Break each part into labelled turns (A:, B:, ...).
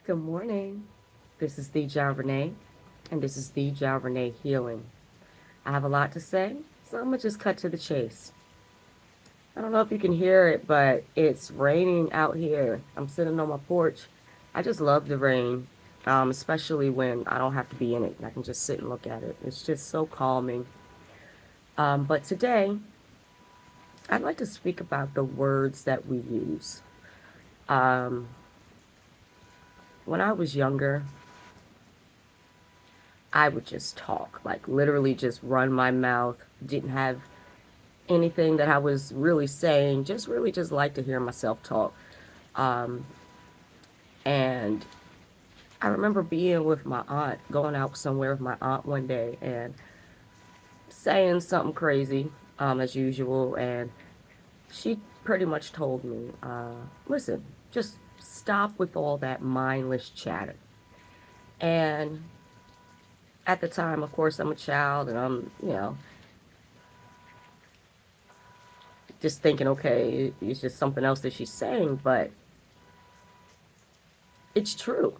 A: Good morning. This is the John Renee, and this is the John Renee Healing. I have a lot to say, so I'm gonna just cut to the chase. I don't know if you can hear it, but it's raining out here. I'm sitting on my porch. I just love the rain, especially when I don't have to be in it. I can just sit and look at it. It's just so calming. But today, I'd like to speak about the words that we use. Um, when I was younger, I would just talk, like literally just run my mouth, didn't have anything that I was really saying, just really just like to hear myself talk. Um, and I remember being with my aunt, going out somewhere with my aunt one day and saying something crazy, as usual. And she pretty much told me, listen, just stop with all that mindless chatter. And at the time, of course, I'm a child and I'm just thinking, okay, it's just something else that she's saying, but it's true.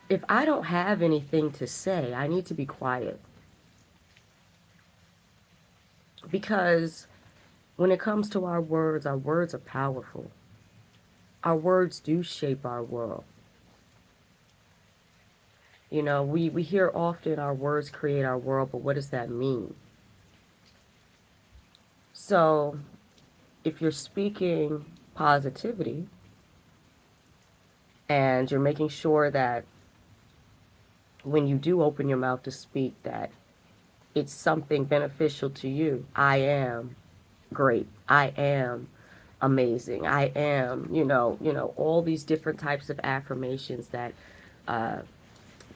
A: If I don't have anything to say, I need to be quiet because when it comes to our words are powerful. Our words do shape our world. We hear often our words create our world, but what does that mean? So, if you're speaking positivity and you're making sure that when you do open your mouth to speak, that it's something beneficial to you. I am great. I am amazing. I am, all these different types of affirmations that uh,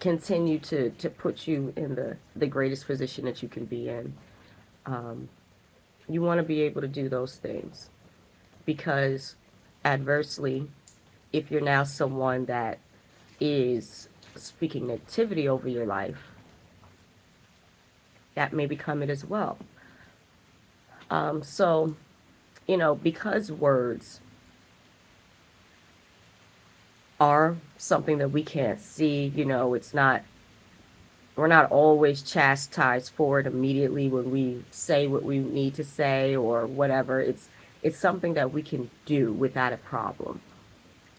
A: continue to put you in the greatest position that you can be in. Um, you want to be able to do those things because adversely, if you're now someone that is speaking negativity over your life, that may become it as well. So, because words are something that we can't see, we're not always chastised for it immediately when we say what we need to say or whatever. It's something that we can do without a problem.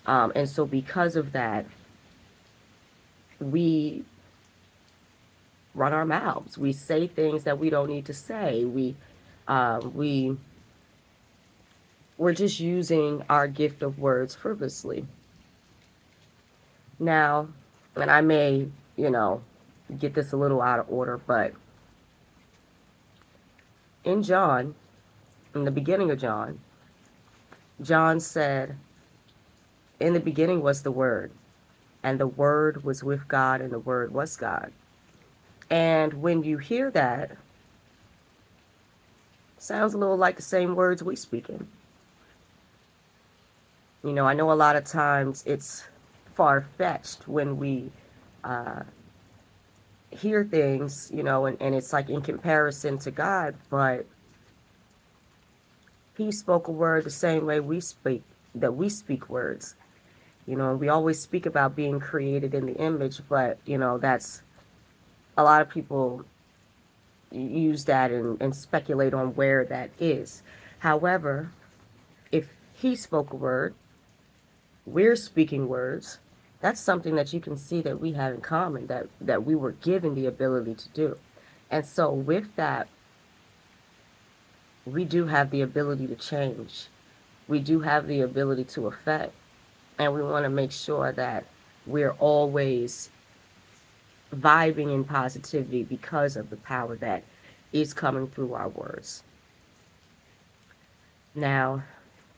A: And so because of that, we run our mouths. We say things that we don't need to say. We we're just using our gift of words frivolously. Now, and I may, you know, get this a little out of order, but in John, in the beginning of John, John said, in the beginning was the Word, and the Word was with God, and the Word was God. And when you hear that, sounds a little like the same words we speak in. I know a lot of times it's far-fetched when we uh, hear things, and it's like in comparison to God, but He spoke a word the same way we speak, that we speak words. We always speak about being created in the image, but, that's a lot of people use that and speculate on where that is. However, if He spoke a word, we're speaking words. That's something that you can see that we have in common, that we were given the ability to do. And so with that, we do have the ability to change. We do have the ability to affect. And we want to make sure that we're always vibing in positivity because of the power that is coming through our words. Now,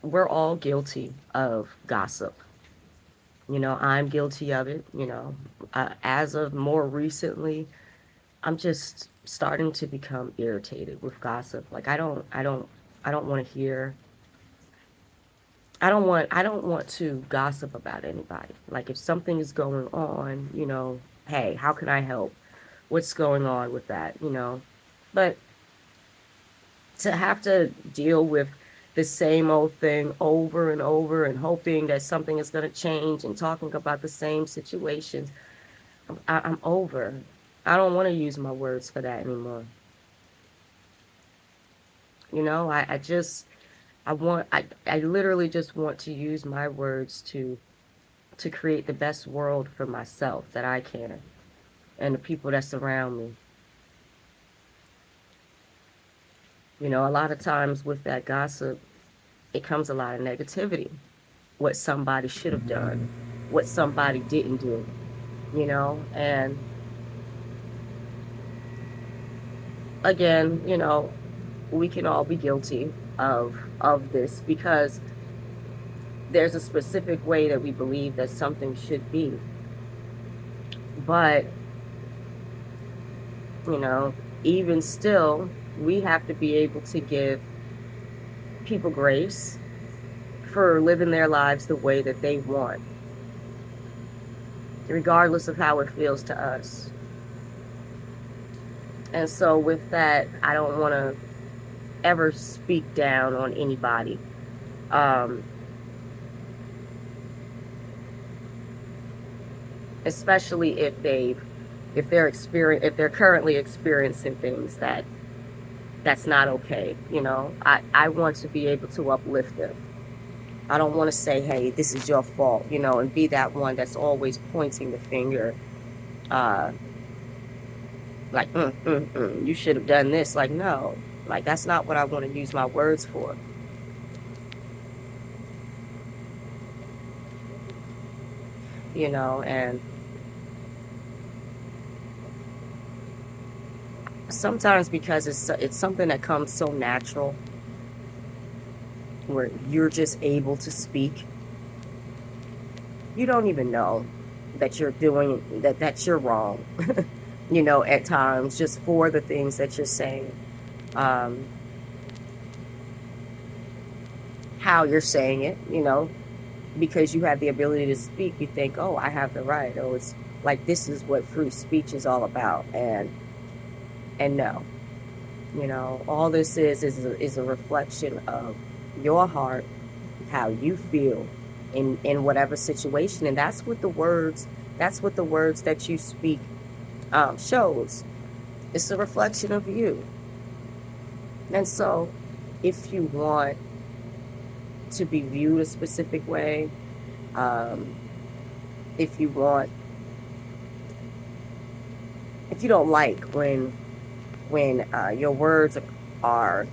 A: we're all guilty of gossip. I'm guilty of it. As of more recently, I'm just starting to become irritated with gossip. Like I don't want to hear. I don't want to gossip about anybody. Like if something is going on, hey, how can I help? What's going on with that? But to have to deal with the same old thing over and over and hoping that something is going to change and talking about the same situations. I'm over. I don't want to use my words for that anymore. You know, I literally just want to use my words to create the best world for myself that I can and the people that surround me. You know, a lot of times with that gossip, it comes a lot of negativity. What somebody should have done, what somebody didn't do, you know, and again, you know, we can all be guilty of this because there's a specific way that we believe that something should be. But, you know, even still, we have to be able to give people grace for living their lives the way that they want, regardless of how it feels to us. And so, with that, I don't want to ever speak down on anybody. Um, Especially if they're currently experiencing things that's not okay. You know, I want to be able to uplift them. I don't want to say, hey, this is your fault, you know, and be that one that's always pointing the finger, uh like you should have done this. Like, no, like that's not what I want to use my words for, you know. And sometimes because it's something that comes so natural where you're just able to speak, you don't even know that you're doing that you're wrong. You know, at times, just for the things that you're saying, um how you're saying it, you know, because you have the ability to speak. You think, oh, I have the right. Oh, it's like this is what free speech is all about. And no, you know, all this is a reflection of your heart, how you feel in whatever situation. And that's what the words that you speak shows. It's a reflection of you. And so if you want to be viewed a specific way, um, if you want, if you don't like when your words are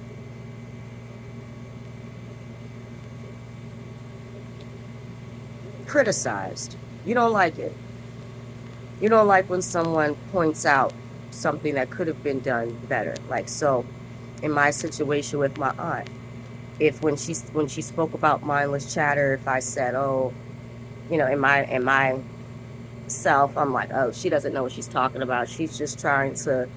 A: criticized, you don't like it. You don't like when someone points out something that could have been done better. Like, so in my situation with my aunt, if when she spoke about mindless chatter, if I said, oh, you know, in my self, I'm like, oh, she doesn't know what she's talking about. She's just trying to,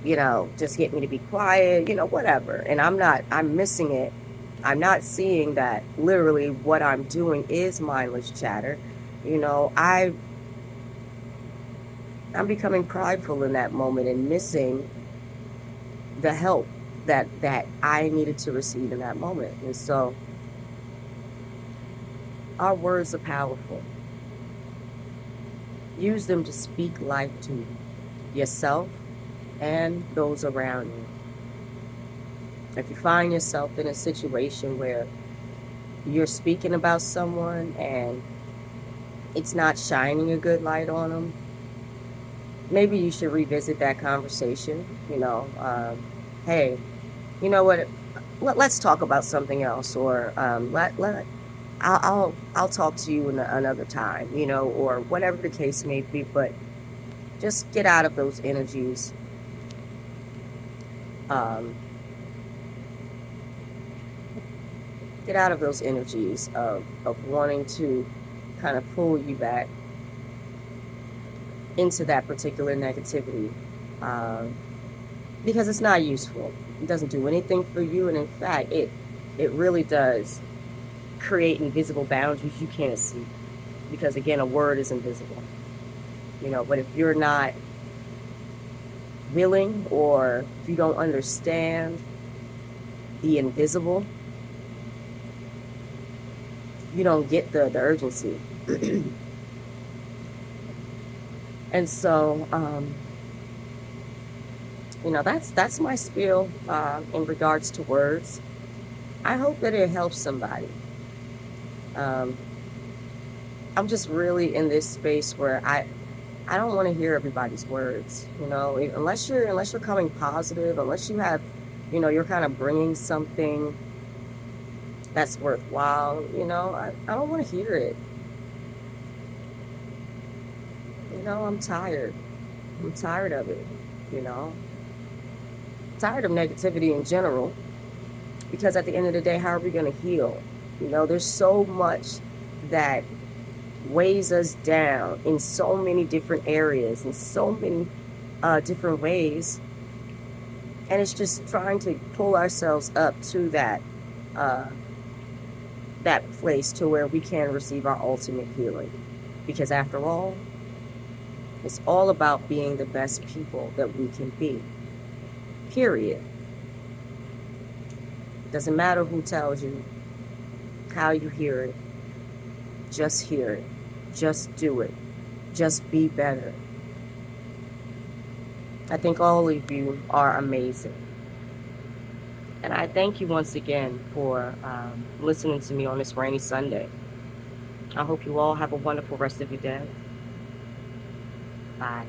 A: you know, just get me to be quiet, you know, whatever. And I'm missing it. I'm not seeing that literally what I'm doing is mindless chatter. You know, I'm becoming prideful in that moment and missing the help that I needed to receive in that moment. And so our words are powerful. Use them to speak life to yourself and those around you. If you find yourself in a situation where you're speaking about someone and it's not shining a good light on them, maybe you should revisit that conversation. You know, hey, you know what? Let's talk about something else, or I'll talk to you another time. You know, or whatever the case may be. But just get out of those energies. Um, get out of those energies of wanting to kind of pull you back into that particular negativity, um, because it's not useful. It doesn't do anything for you, and in fact, it really does create invisible boundaries you can't see. Because again, a word is invisible, you know. But if you're not willing, or if you don't understand the invisible, you don't get the urgency. And so, that's my spiel in regards to words. I hope that it helps somebody. Um, I'm just really in this space where I don't want to hear everybody's words, unless you're coming positive, unless you have, you're kind of bringing something that's worthwhile, I don't want to hear it. I'm tired. I'm tired of it, you know. Tired of negativity in general, because at the end of the day, how are we going to heal? There's so much that weighs us down in so many different areas, in so many different ways. And it's just trying to pull ourselves up to uh, that place to where we can receive our ultimate healing. Because after all, it's all about being the best people that we can be. Period. Doesn't matter who tells you, how you hear it. Just hear it. Just do it. Just be better. I think all of you are amazing. And I thank you once again for listening to me on this rainy Sunday. I hope you all have a wonderful rest of your day. Bye.